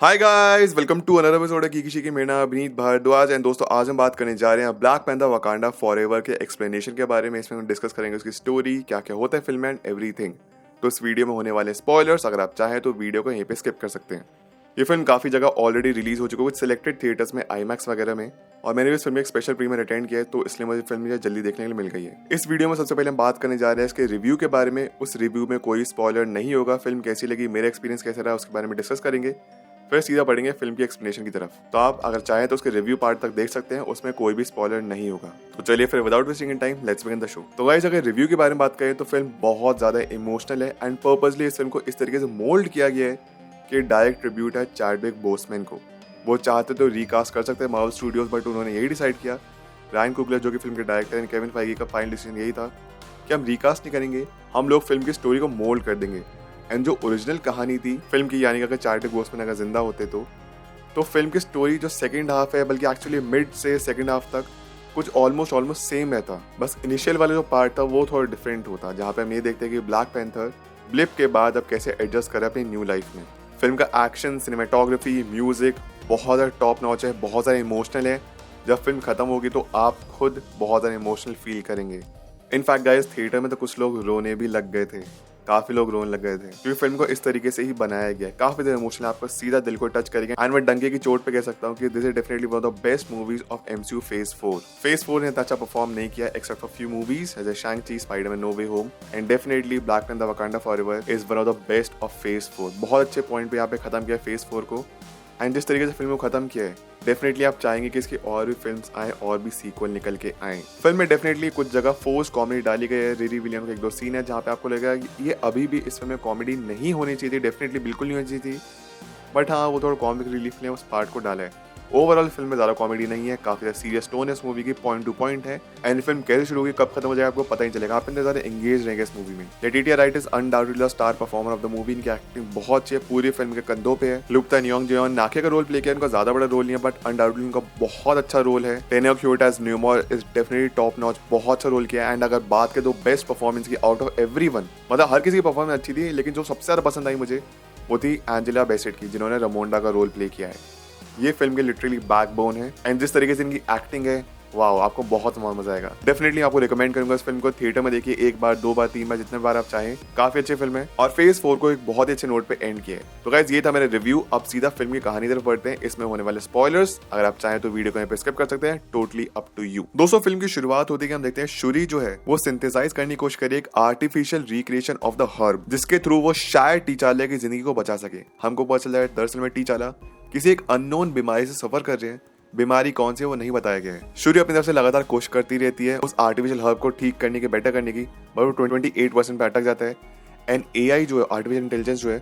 Hi guys, welcome to another episode की की मेरा अभिनीत भारद्वाज। एंड दोस्तों, आज हम बात करने जा रहे हैं ब्लैक पैंथर वकांडा फॉरएवर के एक्सप्लेनेशन के बारे में। इसमें हम डिस्कस करेंगे उसकी स्टोरी, क्या क्या होता है फिल्म एंड एवरीथिंग। तो इस वीडियो में होने वाले स्पॉयलर्स, अगर आप चाहें तो वीडियो को यहीं पे स्किप कर सकते हैं। ये फिल्म काफ़ी जगह ऑलरेडी रिलीज हो चुकी है, कुछ सिलेक्टेड थिएटर्स में, आईमैक्स वगैरह में, और मैंने भी इस फिल्म में एक स्पेशल प्रीमियर अटेंड किया है, तो इसलिए मुझे फिल्म मुझे जल्दी देखने के लिए मिल गई है। इस वीडियो में सबसे पहले हम बात करने जा रहे हैं इसके रिव्यू के बारे में। उस रिव्यू में कोई स्पॉयलर नहीं होगा। फिल्म कैसी लगी, मेरा एक्सपीरियंस कैसा रहा, उसके बारे में डिस्कस करेंगे। फिर सीधा पढ़ेंगे फिल्म की एक्सप्लेनेशन की तरफ। तो आप अगर चाहें तो उसके रिव्यू पार्ट तक देख सकते हैं, उसमें कोई भी स्पॉइलर नहीं होगा। तो चलिए फिर without wasting in time let's begin the show. तो गाइस, अगर रिव्यू के बारे में बात करें तो फिल्म बहुत ज्यादा इमोशनल है एंड पर्पसली इस फिल्म को इस तरीके से मोल्ड किया गया है कि डायरेक्ट ट्रिब्यूट है चैडविक बोसमैन को। वो चाहते तो रिकास्ट कर सकते हैं मार्वल स्टूडियोज, बट उन्होंने यही डिसाइड किया। रायन कुगलर जो कि फिल्म के डायरेक्टर हैं, केविन फाइगी का फाइनल डिसीजन यही था कि हम रिकास्ट नहीं करेंगे, हम लोग फिल्म की स्टोरी को मोल्ड कर देंगे। एंड जो ओरिजिनल कहानी थी फिल्म की, यानी कि अगर चैडविक बोसमैन अगर जिंदा होते तो फिल्म की स्टोरी जो सेकंड हाफ है, बल्कि एक्चुअली मिड से सेकंड हाफ तक कुछ ऑलमोस्ट सेम रहता। बस इनिशियल वाला जो पार्ट था वो थोड़ा डिफरेंट होता, जहाँ पे हम ये देखते हैं कि ब्लैक पैंथर ब्लिप के बाद अब कैसे एडजस्ट करे अपनी न्यू लाइफ में। फिल्म का एक्शन, सिनेमेटोग्राफी, म्यूजिक बहुत ज़्यादा टॉप नॉच है, बहुत ज़्यादा इमोशनल है। जब फिल्म खत्म होगी तो आप खुद बहुत ज़्यादा इमोशनल फील करेंगे। इनफैक्ट गाइस, थिएटर में तो कुछ लोग रोने भी लग गए थे, काफी लोग रोने लग गए थे, क्योंकि फिल्म को इस तरीके से ही बनाया गया है। काफी ज्यादा इमोशनल, आपको सीधा दिल को टच करेंगे। एंड मैं डंके की चोट पे कह सकता हूँ कि this is definitely one of the best movies of MCU phase 4। Phase 4 ने इतना अच्छा परफॉर्म नहीं किया एक्सेप्ट फॉर फ्यू मूवीज जैसे Shang Chi, Spiderman no way home, and definitely black panther Wakanda forever is one of the best of phase 4। बहुत अच्छे point पे यहाँ पे खत्म किया फेज 4 को। एंड जिस तरीके से फिल्म को खत्म किया है, डेफिनेटली आप चाहेंगे कि इसकी और भी फिल्म्स आए और भी सीक्वल निकल के आए। फिल्म में डेफिनेटली कुछ जगह फोर्स कॉमेडी डाली गई है। रिरी विलियम्स के एक दो सीन है जहाँ पे आपको लगेगा कि ये अभी भी इस फिल्म में कॉमेडी नहीं होनी चाहिए थी, डेफिनेटली बिल्कुल नहीं होनी चाहिए थी, बट हाँ, वो थोड़ा कॉमिक रिलीफ ने उस पार्ट को डाला है। ओवरऑल फिल्म में ज्यादा कॉमेडी नहीं है, काफी ज्यादा सीरियस टोन है इस मूवी की, पॉइंट टू पॉइंट है। एंड फिल्म कैसे शुरू होगी, कब खत्म हो जाएगा, आपको पता ही चलेगा। आप इतने ज्यादा एंगेज रहेंगे इस मूवी में। Letitia right is undoubtedly the star performer of the movie. इनकी एक्टिंग बहुत अच्छी है, पूरी फिल्म के कंधों पे है। लुप्ता नियोंग जेओन नाके का रोल प्ले किया, उनका ज्यादा बड़ा रोल नहीं है, बट अनडाउटेडली उनका बहुत अच्छा रोल है। टेनेक ह्यूट एज न्यूमोर इज डेफिनेटली टॉप नॉच, बहुत अच्छा रोल किया। एंड अगर बात करें तो बेस्ट परफॉर्मेंस की आउट ऑफ एवरीवन, मतलब हर किसी की परफॉर्मेंस अच्छी थी, लेकिन जो सबसे ज्यादा पसंद आई मुझे वो थी एंजेला बेसेट की, जिन्होंने रमोंडा का रोल प्ले किया है। ये फिल्म के लिटरली बैकबोन है। एंड जिस तरीके से इनकी एक्टिंग है, वाओ, आपको बहुत मजा आएगा। डेफिनेटली आपको रिकमेंड करूंगा इस फिल्म को थिएटर में देखिए, एक बार, दो बार, तीन बार, जितने बार आप चाहें। काफी अच्छी फिल्म है और फेज 4 को एक बहुत ही अच्छे नोट पे एंड किया है। तो गाइस, ये था मेरा रिव्यू। अब सीधा फिल्म की कहानी तरफ बढ़ते हैं। इसमें होने वाले स्पॉयलर्स, अगर आप चाहें तो वीडियो को यहाँ पे स्किप कर सकते हैं, टोटली अप टू यू। दोस्तों, फिल्म की शुरुआत होती है, हम देखते हैं शुरी जो है वो सिंथेसाइज करने की कोशिश करी एक artificial recreation of the herb, जिसके थ्रू वो शायद टीचाला की जिंदगी को बचा सके। हमको पता चल जाए दरअसल में टीचाला किसी एक अननोन बीमारी से सफर कर रहे हैं। बीमारी कौन सी है वो नहीं बताया गया है। शुरू अपनी तरफ से लगातार कोशिश करती रहती है उस आर्टिफिशियल हर्ब को ठीक करने की, बेटर करने की, पर वो 28% पे अटक जाता है। एंड एआई जो है, आर्टिफिशियल इंटेलिजेंस जो है,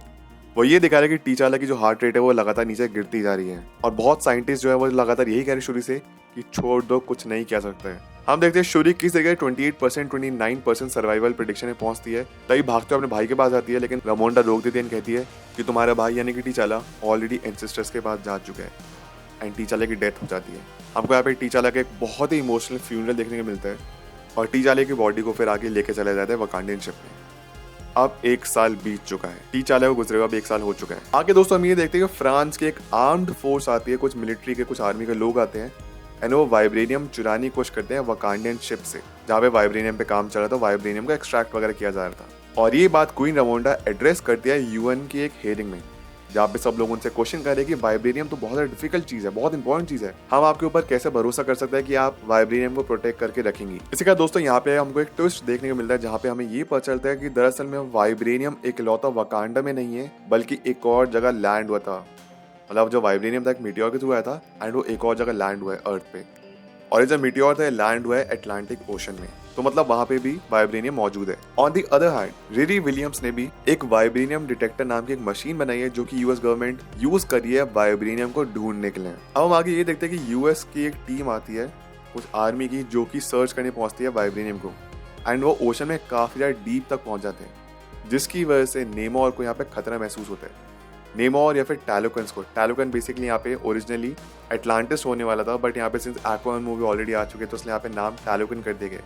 वो ये दिखा रहा है कि टीचाला की जो हार्ट रेट है वो लगातार नीचे गिरती जा रही है। और बहुत साइंटिस्ट जो है वो लगातार यही कह रहे शुरू से कि छोड़ दो, कुछ नहीं किया सकता है। हम देखते हैं शुरी किस जगह 28%, 29% सर्वाइवल प्रेडिक्शन में पहुंचती है। तभी भागते अपने भाई के पास आती है, लेकिन रमोंडा रोक देती है, कहती है कि तुम्हारा भाई यानी कि टीचाला ऑलरेडी एंसेस्टर्स के पास जा चुका है। एंड टीचाले की डेथ हो जाती है। हमको यहाँ पे टीचाला का एक बहुत ही इमोशनल फ्यूनरल देखने को मिलता है, और टीचाले की बॉडी को फिर आगे लेके चला जाता है वकांडियन शिप में। अब 1 साल बीत चुका है, टीचाला को गुजरे हुए अब 1 साल हो चुका है। आगे दोस्तों हम ये देखते हैं कि फ्रांस की एक आर्म्ड फोर्स आती है, कुछ मिलिट्री के, कुछ आर्मी के लोग आते हैं, एंड वो वाइब्रेनियम चुराने की कोशिश करते हैं वकांडियन शिप से, जहाँ पे वाइब्रेनियम पे काम चल रहा था, वाइब्रेनियम का एक्सट्रैक्ट वगैरह किया जा रहा था। और ये बात क्वीन रमोंडा एड्रेस करती है यूएन की एक हेयरिंग में, जहाँ पे सब लोग उनसे क्वेश्चन कर रहे हैं कि वाइब्रेनियम तो बहुत डिफिकल्ट चीज है, बहुत इंपॉर्टेंट चीज है, हम आपके ऊपर कैसे भरोसा कर सकते हैं कि आप वाइब्रेनियम को प्रोटेक्ट करके रखेंगी। इसी का दोस्तों यहाँ पे हमको एक ट्विस्ट देखने को मिलता है, जहाँ पे हमें ये पता चलता है कि दरअसल में वाइब्रेनियम इकलौता वकांडा में नहीं है, बल्कि एक और जगह लैंड हुआ था। मतलब जो वाइब्रेनियम था एक मीटियोर के थ्रू आया था, एंड वो एक और जगह लैंड हुआ है अर्थ पे, और ये जो मीटियोर था लैंड हुआ है अटलांटिक ओशन में। तो मतलब वहां पे भी वाइब्रेनियम मौजूद है। On the other hand Riri Williams ने भी एक वाइब्रेनियम डिटेक्टर नाम की एक मशीन बनाई है, जो कि यूएस गवर्नमेंट यूज कर रही है वाइब्रेनियम को ढूंढने के लिए। अब हम आगे ये देखते हैं कि यूएस की एक टीम आती है उस आर्मी की, जो कि सर्च करने पहुंचती है वाइब्रेनियम को, एंड वो ओशन में काफी ज्यादा डीप तक पहुंच जाते हैं, जिसकी वजह से नेमोर को यहाँ पे खतरा महसूस होता है। नेमोर या फिर टैलोकन्स को, टैलोकन बेसिकली यहाँ पे ओरिजिनली एटलांटिस होने वाला था, बट यहाँ पे सिंस एक्वामैन मूवी ऑलरेडी आ चुके हैं तो इसलिए यहाँ पे नाम टैलोकन कर दिए गए।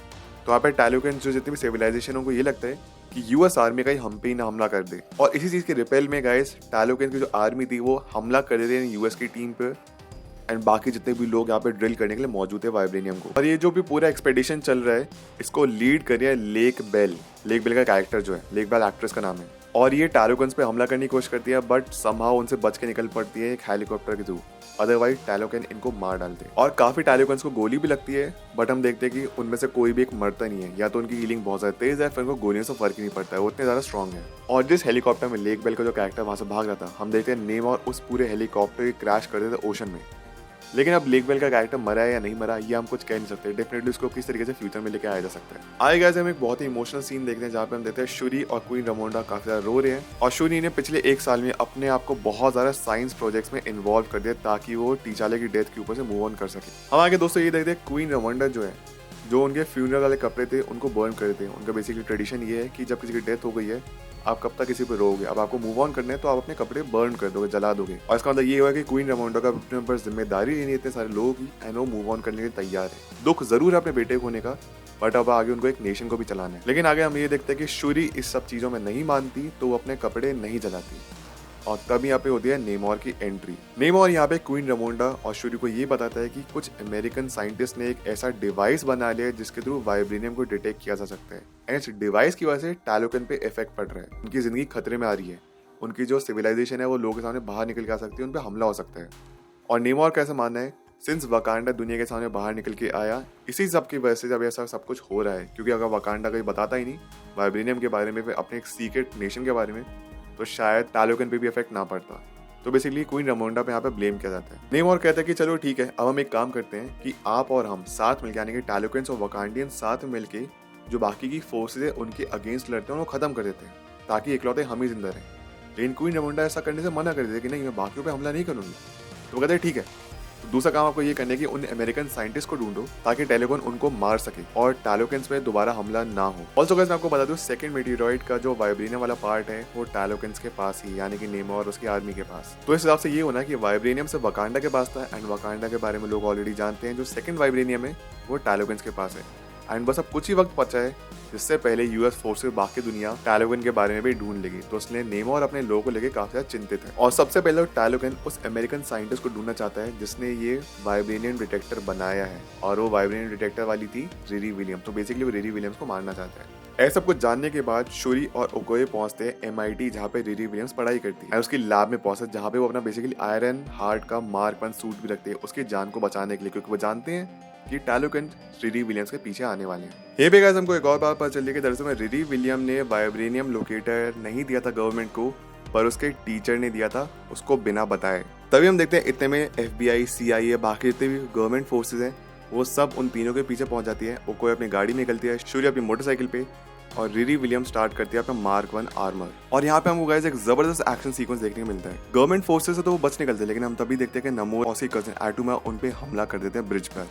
तो यहाँ पे टैलोकन जो जितनी भी सिविलाइजेशन, उनको ये लगता है कि यूएस आर्मी का ही हम पे ही ना हमला कर दे। और इसी चीज के रिपेल में गाइस टैलोकेंस की जो आर्मी थी वो हमला कर देते हैं यूएस की टीम पे एंड बाकी जितने भी लोग यहाँ पे ड्रिल करने के लिए मौजूद है वाइब्रेनियम को। और ये जो भी पूरा एक्सपेडिशन चल रहा है इसको लीड कर रहा है लेक बेल। लेक बेल का कैरेक्टर जो है, लेक बेल एक्ट्रेस का नाम है। और ये टैलोकेंस पे हमला करने की कोशिश करती है बट समहाउ उनसे बच के निकल पड़ती है एक हेलीकॉप्टर के थ्रू, अदरवाइज टैलोकेन इनको मार डालते हैं। और काफी टैलोकेंस को गोली भी लगती है बट हम देखते हैं कि उनमें से कोई भी एक मरता नहीं है, या तो उनकी हीलिंग बहुत ज्यादा तेज है फिर उनको गोलियों से फर्क ही नहीं पड़ता है, वो उतने ज्यादा स्ट्रॉन्ग है। और जिस हेलीकॉप्टर में लेक बेल का जो कैरेक्टर वहां से भाग रहा था, हम देखते हैं नेम और उस पूरे हेलीकॉप्टर क्रैश कर देते ओशन में। लेकिन अब लेक बेल का कैरेक्टर मरा है या नहीं मरा ये हम कुछ कह नहीं सकते। डेफिनेटली उसको किस तरीके से फ्यूचर में लेके आया जा सकता है। आए गाइस हम एक बहुत ही इमोशनल सीन देखते हैं जहाँ पे हम देखते हैं शूरी और क्वीन रामोंडा काफी ज्यादा रो रहे हैं। और शूरी ने पिछले 1 साल में अपने आप को बहुत ज्यादा साइंस प्रोजेक्ट्स में इन्वॉल्व कर दिया ताकि वो टीचाले की डेथ के ऊपर से मूव ऑन कर सके। हम आगे दोस्तों ये देखते हैं क्वीन रामोंडा जो है, जो उनके फ्यूनरल वाले कपड़े थे उनको बर्न कर देते हैं। उनका बेसिकली ट्रेडिशन ये है कि जब किसी की डेथ हो गई है आप कब तक किसी पे रोगे, अब आपको मूव ऑन करना है तो आप अपने कपड़े बर्न कर दोगे, जला दोगे। और इसका मतलब ये हुआ कि क्वीन रामोंडा का अपने ऊपर जिम्मेदारी लेनी है इतने सारे लोगों की एंड वो मूव ऑन करने के लिए तैयार है। दुख जरूर है अपने बेटे को होने का बट अब आगे उनको एक नेशन को भी चलाना है। लेकिन आगे हम ये देखते हैं कि शूरी इस सब चीजों में नहीं मानती तो वो अपने कपड़े नहीं जलाती। और तब यहाँ पे होती है नेमोर की एंट्री। नेमोर यहाँ पे क्वीन रामोंडा और शूरी को ये बताता है कि कुछ अमेरिकन साइंटिस्ट ने एक ऐसा डिवाइस बना लिया है जिसके थ्रू वाइब्रेनियम को डिटेक्ट किया जा सकता है एंड इस डिवाइस की वजह से टैलोकेन पे इफेक्ट पड़ रहा है, उनकी जिंदगी खतरे में आ रही है, उनकी जो सिविलाइजेशन है वो लोगों के सामने बाहर निकल के आ सकती है, उन पर हमला हो सकता है। और नेमोर कैसे मानना है सिंस वकांडा दुनिया के सामने बाहर निकल के आया इसी सब की वजह से जब ऐसा सब कुछ हो रहा है, क्योंकि अगर वकांडा कोई बताता ही नहीं वाइब्रेनियम के बारे में, अपने एक सीक्रेट नेशन के बारे में, तो शायद टैलोकेन पे भी इफेक्ट ना पड़ता। तो बेसिकली क्वीन रामोंडा पे यहाँ पे ब्लेम किया जाता है। नेमोर कहता है कि चलो ठीक है अब हम एक काम करते हैं कि आप और हम साथ मिलकर यानी कि टैलोकेंस और वकांडियन साथ मिलके जो बाकी की फोर्सेज है उनके अगेंस्ट लड़ते हैं उनको खत्म कर देते हैं ताकि इकलौते हम ही जिंदा रहें। लेकिन क्वीन रामोंडा ऐसा करने से मना कर देते कि नहीं मैं बाकियों पे हमला नहीं करूंगी। तो कहते हैं ठीक है, तो दूसरा काम आपको ये करना है कि उन अमेरिकन साइंटिस्ट को ढूंढो ताकि टैलोकेन उनको मार सके और टैलोकेंस पे दोबारा हमला ना हो। ऑल्सो गाइस मैं आपको बता दूं सेकंड मेटेरॉइड का जो वाइब्रेनियम वाला पार्ट है वो टैलोकेंस के पास ही यानी कि नेमोर और उसकी आर्मी के पास। तो इस हिसाब से ये होना कि वाइब्रेनियम से वकांडा के पास था एंड वकांडा के बारे में लोग ऑलरेडी जानते हैं, जो सेकंड वाइब्रेनियम है वो टैलोकेंस के पास है। एंड बस अब कुछ ही वक्त बचा है जिससे पहले यूएस फोर्सेस बाकी दुनिया टैलोकेन के बारे में भी ढूंढ लेगी। तो इसलिए नेमोर अपने लोगों को लेकर काफी ज्यादा चिंतित है और सबसे पहले टैलोकेन उस अमेरिकन साइंटिस्ट को ढूंढना चाहता है जिसने ये वाइब्रेनियम डिटेक्टर बनाया है और वो वाइब्रेनियम डिटेक्टर वाली थी रिरी विलियम। तो बेसिकली वो रिरी विलियम्स को मारना चाहता है। ऐसा कुछ जानने के बाद शूरी और ओकोए पहुंचते हैं MIT जहाँ पे रिरी विलियम्स पढ़ाई करती है। उसकी लैब में पहुंचते जहाँ पे वो अपना बेसिकली आयरन हार्ट का मार्क 1 सूट भी रखते हैं उसकी जान को बचाने के लिए, क्योंकि वो जानते हैं कि टैलोकेन रिरी विलियम्स के पीछे आने वाले हैं। ये भी गाइस हमको एक और बात पता चली कि दरअसल में रिरी विलियम ने वाइब्रेनियम लोकेटर नहीं दिया था गवर्नमेंट को, पर उसके टीचर ने दिया था उसको बिना बताए। तभी हम देखते हैं इतने में FBI CIA बाकी जितने भी गवर्नमेंट फोर्सेज हैं वो सब उन तीनों के पीछे पहुंच जाती है। ओकोए अपनी गाड़ी में निकलती है, शूरी अपनी मोटरसाइकिल पे और रिरी विलियम स्टार्ट करती है अपना मार्क 1 आर्मर। और यहाँ पे हमको गाइस एक जबरदस्त एक्शन सीक्वेंस देखने को मिलता है। गवर्नमेंट फोर्सेज से तो वो बच निकलते हैं लेकिन हम तभी देखते हैं कि नमोर और उसकी कजिन एटुमा उन पे हमला कर देते हैं ब्रिज पर।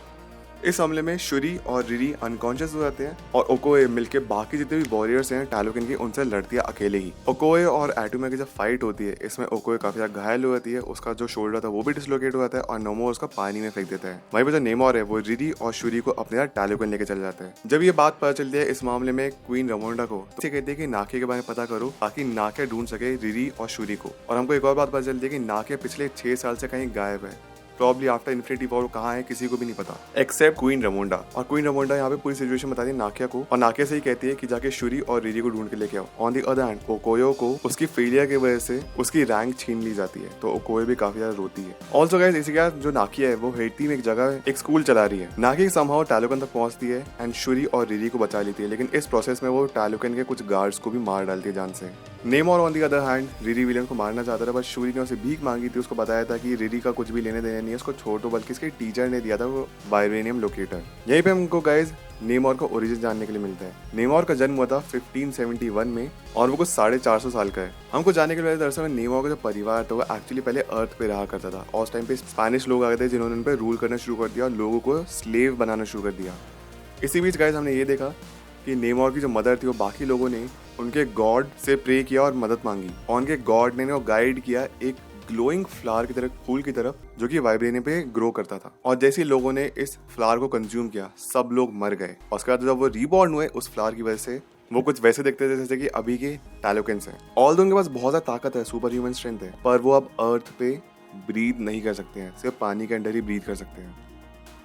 इस हमले में शूरी और रिरी अनकॉन्शियस हो जाते हैं और ओकोए मिलके बाकी जितने भी वॉरियर्स हैं टैलोकेन की उनसे लड़ती है अकेले ही। ओकोए और एटुमा की जब फाइट होती है इसमें ओकोए काफी ज्यादा घायल हो जाती है, उसका जो शोल्डर था वो भी डिसलोकेट हो जाता है और नमोर उसका पानी में फेंक देता है। वहीं पर जो नेमोर है वो रिरी और शूरी को अपने साथ टैलोकेन लेके चले जाता है। जब ये बात पता चलती है इस मामले में क्वीन रामोंडा को, तो कहते हैं कि नाके के बारे में पता करो ताकि नाके ढूंढ सके रिरी और शूरी को। और हमको एक और बात पता चलती है कि नाके पिछले 6 साल से कहीं गायब है, प्रॉब्ली आफ्टर इन्फिनिटी वॉर कहाँ है किसी को भी नहीं पता एक्सेप्ट क्वीन रामोंडा। और क्वीन रामोंडा यहाँ पे पूरी सिचुएशन बताती है नाकिया को और नाकिया से ही कहती है कि जाके शूरी और रिरी को ढूंढ के लेके आओ। ऑन दी अदर हैंड ओकोयो को उसकी फेलियर की वजह से उसकी रैंक छीन ली जाती है तो ओकोयो भी काफी ज्यादा रोती है। ऑल्सो गाइस इसी के जो नाकिया है वो हेटी में एक जगह एक स्कूल चला रही है। नाकिया समहाउ टैलोकेन तक पहुंचती है एंड शूरी और रिरी को बचा लेती है, लेकिन इस प्रोसेस में वो टैलोकेन के कुछ गार्ड्स को भी मार डालती है जान से। नेमोर on the other hand Riri William को मारना चाहता था बट शूरी ने उसे भीख मांगी थी, उसको बताया था कि रिरी का कुछ भी लेने देने नहीं है, उसको छोड़ दो, बल्कि इसके टीचर ने दिया था वो वाइब्रेनियम लोकेटर। यहीं पे हमको गाइस नेमोर का ओरिजिन जानने के लिए मिलता है। नेमोर का जन्म हुआ था 1571 में और वो कुछ 450 साल का है। हमको जानने के लिए दरअसल में नेमोर का जो परिवार था वो एक्चुअली पहले अर्थ पे रहा करता था और उस टाइम पे स्पेनिश लोग आ गए थे जिन्होंने उन पर रूल करना शुरू कर दिया और लोगों को स्लेव बनाना शुरू कर दिया। इसी बीच गाइस हमने ये देखा कि नेमोर की जो मदर थी वो बाकी लोगों ने उनके गॉड से प्रे किया और मदद मांगी और उनके गॉड ने वो गाइड किया एक ग्लोइंग फ्लावर की तरफ, फूल की तरफ, जो कि वाइब्रेनियम पे ग्रो करता था। और जैसे ही लोगों ने इस फ्लावर को कंज्यूम किया सब लोग मर गए और उसके बाद जब वो रीबॉर्न हुए उस फ्लावर की वजह से वो कुछ वैसे दिखते थे जैसे कि अभी के टैलोकेंस हैं। ऑल्दो उनके पास बहुत ज़्यादा ताकत है, सुपर ह्यूमन स्ट्रेंथ है, पर वो अब अर्थ पे ब्रीथ नहीं कर सकते हैं, सिर्फ पानी के अंदर ही ब्रीथ कर सकते हैं।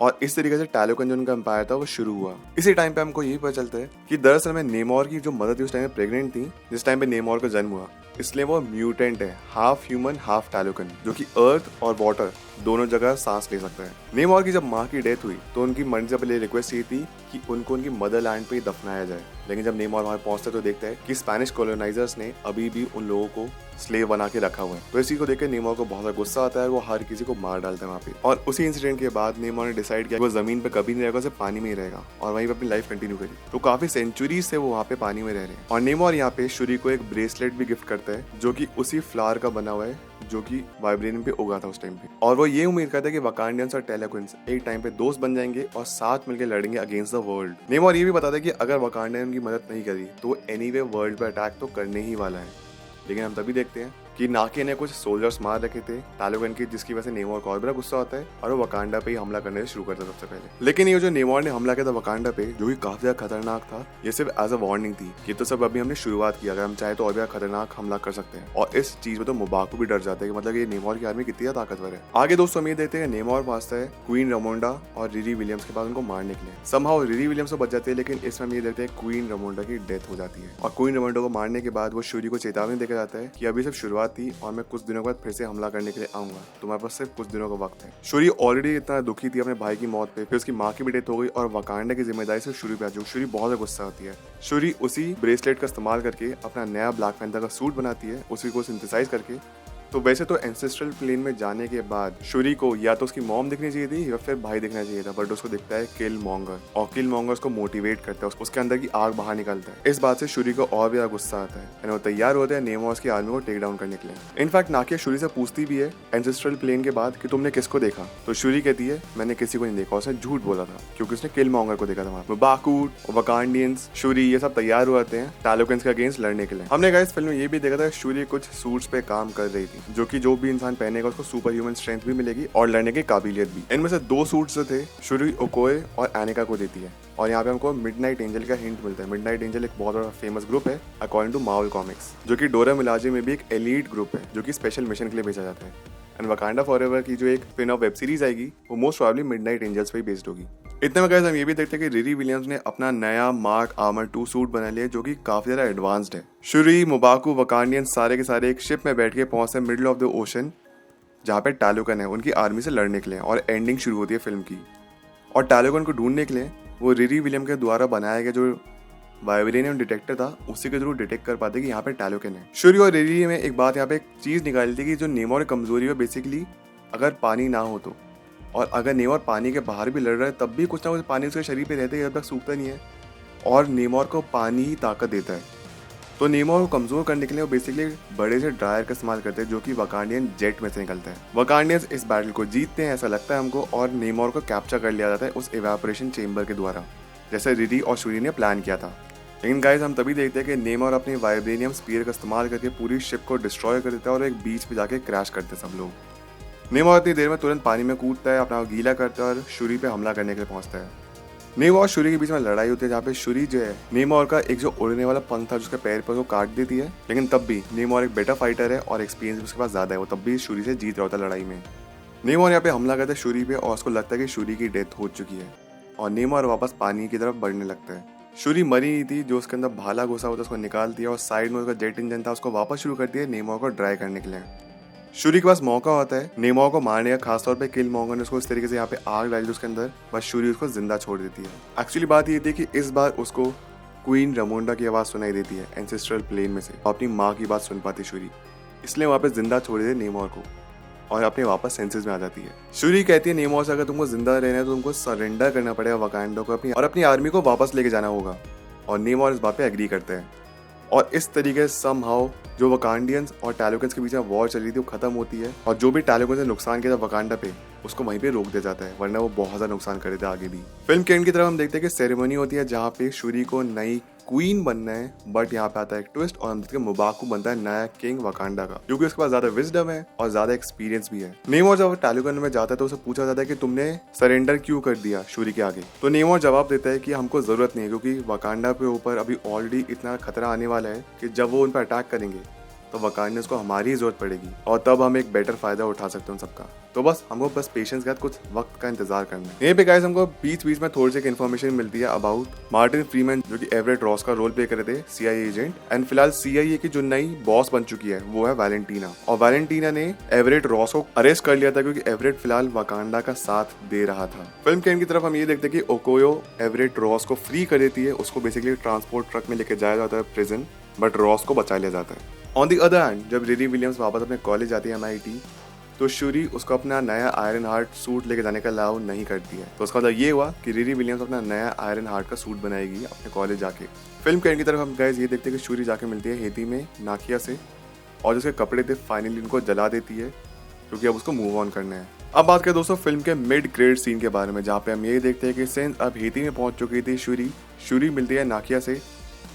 और इस तरीके से टैलोकन जो उनका एम्पायर था वो शुरू हुआ। इसी टाइम पे हमको यही पता चलता है कि दरअसल में नेमोर की जो मदर थी उस टाइम में प्रेग्नेंट थी जिस टाइम पे नेमोर का जन्म हुआ, इसलिए वो म्यूटेंट है, हाफ ह्यूमन हाफ टैलोकन, जो कि अर्थ और वाटर दोनों जगह सांस ले सकता है। नेमोर की जब माँ की डेथ हुई तो उनकी मन से पहले रिक्वेस्ट ये थी कि उनको उनकी मदरलैंड पे ही दफनाया जाए, लेकिन जब नेमोर वहां पहुंचता है तो देखता है कि स्पेनिश कॉलोनाइजर्स ने अभी भी उन लोगों को स्लेव बना के रखा हुआ है। तो इसी को देखकर नेमोर को बहुत गुस्सा आता है, वो हर किसी को मार डालता है वहाँ पे। और उसी इंसिडेंट के बाद नेमोर ने डिसाइड किया कि वो जमीन पे कभी नहीं रहेगा, सिर्फ पानी में ही रहेगा और वहीं पे अपनी लाइफ कंटिन्यू करी। तो काफी सेंचुरी से वो वहाँ पे पानी में रह रहे हैं। और नेमोर यहाँ पे शूरी को एक ब्रेसलेट भी गिफ्ट करता है जो कि उसी फ्लावर का बना हुआ है जो कि वाइब्रेनियम पे उगा था उस टाइम पे। और वो ये उम्मीद करता है कि वकांडियंस और टैलोकेंस एक टाइम पे दोस्त बन जाएंगे और साथ मिलकर लड़ेंगे अगेंस्ट द वर्ल्ड। नेमोर ये भी बताता है कि अगर वकांडियन उनकी मदद नहीं करी तो वो एनीवे वर्ल्ड पे अटैक तो करने ही वाला है। लेकिन हम तभी देखते हैं कि नाकी ने कुछ सोल्जर्स मार रखे थे टैलोकेन के, जिसकी वजह से नेमोर को और बड़ा गुस्सा आता है और वो वकांडा पे ही हमला करने शुरू करता है सबसे पहले। लेकिन ये जो नेमोर ने हमला किया था वकांडा पे, जो कि काफी ज्यादा खतरनाक था, ये सिर्फ एज अ वार्निंग थी कि तो सब अभी हमने शुरुआत की, अगर हम चाहे तो और भी खतरनाक हमला कर सकते हैं। और इस चीज में तो मुबाकू भी डर जाता है कि मतलब ये नेमोर की आर्मी कितनी ताकतवर है। आगे दोस्तों उम्मीद देखते हैं नेमोर पहुंचता है क्वीन रमोंडा और रिरी विलियम्स के पास उनको मारने के लिए। समहाउ रिरी विलियम्स तो बच जाते हैं, लेकिन इसमें हम ये देखते हैं क्वीन रमोंडा की डेथ हो जाती है। और क्वीन रमोंडा को मारने के बाद वो शूरी को चेतावनी देकर जाता है कि अभी सिर्फ शुरुआत थी और मैं कुछ दिनों के बाद फिर से हमला करने के लिए आऊंगा, तुम्हारे पास सिर्फ कुछ दिनों का वक्त है। शूरी ऑलरेडी इतना दुखी थी अपने भाई की मौत पे, फिर उसकी माँ की भी डेथ हो गई और वकांडा की जिम्मेदारी से शूरी पे आ चुकी। शूरी बहुत गुस्सा होती है। शूरी उसी ब्रेसलेट का इस्तेमाल करके अपना नया ब्लैक पैंथर का सूट बनाती है, उसी को सिंथेसाइज करके। तो वैसे तो एंसेस्ट्रल प्लेन में जाने के बाद शूरी को या तो उसकी मॉम दिखनी चाहिए थी या फिर भाई दिखना चाहिए था, बट उसको दिखता है किल मॉन्गर, और किल मॉन्गर उसको मोटिवेट करता है, उसके अंदर की आग बाहर निकलता है। इस बात से शूरी को और भी ज्यादा गुस्सा आता है। वो तैयार होते हैं नेमोर की आर्मी को टेक डाउन करने के लिए। इनफैक्ट नाकिया शूरी से पूछती भी है एंसेस्ट्रल प्लेन के बाद कि तुमने किसको देखा, तो शूरी कहती है मैंने किसी को नहीं देखा, उसने झूठ बोला था क्योंकि उसने किल मॉन्गर को देखा था वहां। बाकूट, वकांडियंस, शूरी ये सब तैयार हो जाते हैं टैलोकेंस के अगेंस्ट लड़ने के लिए। हमने गाइस फिल्म में ये भी देखा था शूरी कुछ सूट्स पे काम कर रही थी, जो कि जो भी इंसान पहनेगा उसको सुपर ह्यूमन स्ट्रेंथ भी मिलेगी और लड़ने की काबिलियत भी। इनमें से 2 सूट्स जो थे शूरी ओकोए और एनिका को देती है। और यहाँ पे हमको मिडनाइट एंजल का हिंट मिलता है। मिडनाइट एंजल एक बहुत बड़ा फेमस ग्रुप है अकॉर्डिंग टू मार्वल कॉमिक्स, जो कि डोरा मिलाजे में भी एक एलीट ग्रुप है जो कि स्पेशल मिशन के लिए भेजा जाता है। एंड वकांडा फॉरएवर की जो एक स्पिन ऑफ वेब सीरीज आएगी वो मोस्ट प्रोबेबली मिडनाइट एंजल्स पे ही बेस्ड होगी। इतने में गाइस हम ये भी देखते हैं कि रिरी विलियम्स ने अपना नया मार्क आर्मर 2 सूट बना लिया जो कि काफी ज्यादा एडवांस्ड है। शूरी, मुबाकू, वकांडियन सारे के सारे एक शिप में बैठ के पहुंचते हैं मिडिल ऑफ द ओशन, जहाँ पे टैलोकन है उनकी आर्मी से लड़ने के लिए। और एंडिंग शुरू होती है फिल्म की। और टैलोकन को ढूंढने के लिए वो रिरी विलियम के द्वारा बनाया गया जो वाइब्रेनियम डिटेक्टर था उसी के थ्रू डिटेक्ट कर पाते कि यहाँ पे टैलोकन है। शूरी और रिरी में एक बात यहाँ पे एक चीज निकाली थी कि जो नेमोर की कमजोरी है बेसिकली अगर पानी ना हो तो, और अगर नेमोर पानी के बाहर भी लड़ रहा है तब भी कुछ ना कुछ पानी उसके शरीर पे रहते हैं, जब तक सूखता नहीं है। और नेमोर को पानी ही ताकत देता है। तो नेमोर को कमजोर करने के लिए वो बेसिकली बड़े से ड्रायर का इस्तेमाल करते हैं जो कि वकांडियन जेट में से निकलता है। वकांडियंस इस बैटल को जीतते हैं ऐसा लगता है हमको, और नेमोर को कैप्चर कर लिया जाता है उस इवेपोरेशन चेंबर के द्वारा, जैसे रिरी और शूरी ने प्लान किया था। लेकिन गाइस हम तभी देखते हैं कि नेमोर अपनी वाइब्रेनियम स्पीयर का इस्तेमाल करके पूरी शिप को डिस्ट्रॉय कर देता है और एक बीच पे जाके क्रैश करते हैं सब लोग। नेमोर इतनी देर में तुरंत पानी में कूदता है, अपना गीला करता है और शूरी पे हमला करने के लिए पहुंचता है। नेमोर और शूरी के बीच में लड़ाई होती है जहाँ पे शूरी जो है नेमोर का एक जो उड़ने वाला पंख था जिसके पैर पर वो काट देती है, लेकिन तब भी नेमोर एक बेटर फाइटर है और एक्सपीरियंस उसके पास ज्यादा है, वो तब भी शूरी से जीत रहा होता है लड़ाई में। नेमोर यहाँ पे हमला करता है शूरी पे और उसको लगता है कि शूरी की डेथ हो चुकी है और नेमोर वापस पानी की तरफ बढ़ने लगता है। शूरी मरी नहीं थी, जो उसके अंदर भाला घुसा होता है उसको निकाल दिया और साइड में उसका जेट इंजन था उसको वापस शुरू कर दिया नेमोर को ड्राई करने के लिए। शूरी के पास मौका होता है नेमोर को मारने का, खासतौर पे किल मॉन्गर ने उसको इस तरीके से यहाँ पे आग डाली उसके अंदर, बस शूरी उसको जिंदा छोड़ देती है। एक्चुअली बात ये थी कि इस बार उसको क्वीन रमोंडा की आवाज सुनाई देती है एंसेस्ट्रल प्लेन में से, अपनी माँ की बात सुन पाती शूरी, इसलिए वहाँ पे जिंदा छोड़ देते नेमोर को और अपने वापस सेंसेस में आ जाती है। शूरी कहती है नेमोर से अगर तुमको जिंदा रहना है तो तुमको सरेंडर करना पड़ेगा वकांडा को अपनी आर्मी को वापस लेके जाना होगा, और नेमोर इस बात पे एग्री करते हैं। और इस तरीके से समहाउ जो वकांडियंस और टैलोकेंस के बीच में वॉर चल रही थी वो खत्म होती है, और जो भी टैलोकेंस ने नुकसान किया था वकांडा पे उसको वहीं पे रोक दिया जाता है, वरना वो बहुत ज्यादा नुकसान कर देता है आगे भी। फिल्म के एंड की तरफ हम देखते हैं कि सेरेमनी होती है जहाँ पे शूरी को नई क्वीन बनना है, बट यहाँ पे आता है एक ट्विस्ट और हम देखते हैं मुबाकू बनता है नया किंग वकांडा का, क्योंकि उसके पास ज्यादा विजडम है और ज्यादा एक्सपीरियंस भी है। नेमोर जब टैलुगन में जाता है तो उसे पूछा जाता है कि तुमने सरेंडर क्यों कर दिया शूरी के आगे, तो नेमोर जवाब देता है कि हमको जरूरत नहीं है, क्योंकि वकांडा पे ऊपर अभी ऑलरेडी इतना खतरा आने वाला है कि जब वो उन पर अटैक करेंगे तो वकांडा को हमारी जरूरत पड़ेगी और तब हम एक बेटर फायदा उठा सकते हैं उन सबका। तो बस हमको बस पेशेंस के साथ कुछ वक्त का इंतजार करना है। यहीं पे गाइस हमको बीच बीच में थोड़ी सी इन्फॉर्मेशन मिलती है अबाउट मार्टिन फ्रीमैन, जो कि एवरेट रॉस का रोल प्ले कर रहे थे CIA एजेंट। एंड फिलहाल CIA की जो नई बॉस बन चुकी है वो है वैलेंटीना, और वैलेंटीना ने एवरेट रॉस को अरेस्ट कर लिया था क्योंकि एवरेट फिलहाल वकांडा का साथ दे रहा था। फिल्म के एंड की तरफ हम ये देखते हैं कि ओकोयो एवरेट रॉस को फ्री कर देती है, उसको बेसिकली ट्रांसपोर्ट ट्रक में लेके जाया जाता है प्रिजन, बट रॉस को बचा लिया जाता है। ऑन दी अदर हैंड जब रिरी विलियम्स वापस अपने कॉलेज जाती है MIT, तो शूरी उसको अपना नया आयरन हार्ट सूट लेके जाने का अलाउ नहीं करती है। तो उसका मतलब ये हुआ कि रिरी विलियम्स अपना नया आयरन हार्ट का सूट बनाएगी अपने कॉलेज जाके। फिल्म के एंड की तरफ हम गाइस ये देखते हैं कि शूरी जाके मिलती है हेती में नाकिया से, और जिसके कपड़े थे फाइनली उनको जला देती है, क्योंकि अब उसको मूव ऑन करना है। अब बात करें दोस्तों फिल्म के मिड क्रेडिट सीन के बारे में, जहाँ पे हम ये देखते हैं कि सिंस अब हेती में पहुंच चुकी थी शूरी मिलती है नाकिया से,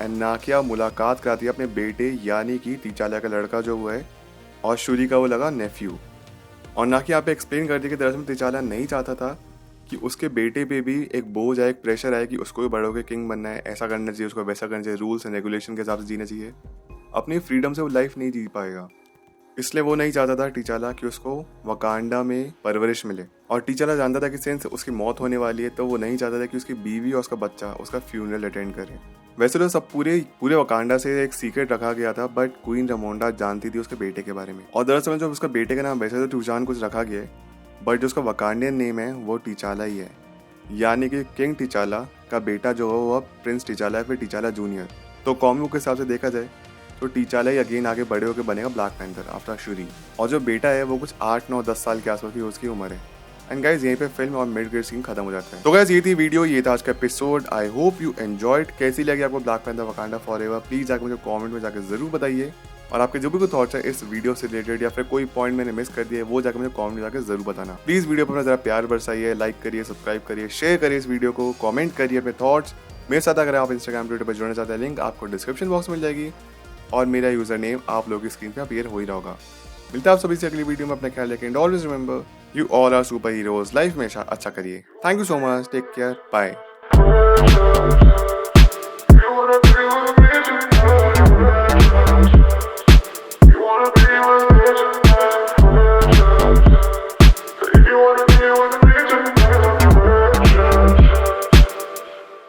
एंड नाकिया मुलाकात कराती है अपने बेटे यानी कि टिचाला का लड़का जो वो है, और शूरी का वो लगा नेफ्यू। और नाकिया यहाँ पे एक्सप्लेन करती है कि दरअसल टिचाला नहीं चाहता था कि उसके बेटे पे भी एक बोझ आए, एक प्रेशर आए कि उसको भी बड़े होकर किंग बनना है, ऐसा करना चाहिए, उसको वैसा करना चाहिए, रूल्स एंड रेगुलेशन के हिसाब से जीना चाहिए। अपनी फ्रीडम से वो लाइफ नहीं जी पाएगा, इसलिए वो नहीं चाहता था टिचाला कि उसको वकांडा में परवरिश मिले। और टिचाला जानता था कि सिंस उसकी मौत होने वाली है तो वो नहीं चाहता था कि उसकी बीवी और उसका बच्चा उसका फ्यूनरल अटेंड करे। वैसे तो सब पूरे वकांडा से एक सीक्रेट रखा गया था, बट क्वीन रमोंडा जानती थी उसके बेटे के बारे में। और दरअसल जो उसका बेटे का नाम वैसे तो टूजान कुछ रखा गया है, बट जो उसका वकांडियन नेम है वो टिचाला ही है, यानी कि किंग टिचाला का बेटा जो है वो अब प्रिंस टिचाला है, फिर टिचाला जूनियर। तो कॉमिक बुक के हिसाब से देखा जाए तो टिचाला ही अगेन आगे बड़े होकर बनेगा ब्लैक पैंथर आफ्टर शूरी, और जो बेटा है वो कुछ 8, 9, 10 साल के आसपास की उसकी उम्र है। एंड गाइस यहीं पे फिल्म और मिड ग्रेड सीन खत्म हो जाता है। तो गाइस ये थी वीडियो, ये था आज का episode. I hope you enjoyed. कैसी लगी आपको black panther Wakanda forever, please जाकर मुझे कमेंट में जाकर जरूर बताइए, और आपके जो भी कोई थॉट्स है इस वीडियो से रिलेटेड या फिर कोई पॉइंट मैंने मिस कर दिया है वो जाकर मुझे कमेंट में जाकर जरूर बताना। प्लीज वीडियो पर अपना जरा प्यार बरसाइए, लाइक करिए, सब्सक्राइब करिए, शेयर करिए इस वीडियो को, कमेंट करिए अपने थॉट्स मेरे साथ। अगर आप इंस्टाग्राम ट्विटर पर जुड़ना चाहते हैं लिंक आपको डिस्क्रिप्शन बॉक्स में मिल जाएगी, और मेरा यूजर नेम आप लोगों की स्क्रीन पे अपीयर हो ही रहा होगा। मिलता है आप सभी से अगली वीडियो में, अपना ख्याल रखें and always remember you all are super heroes. Life में अच्छा करिए। Thank you so much, take care, bye.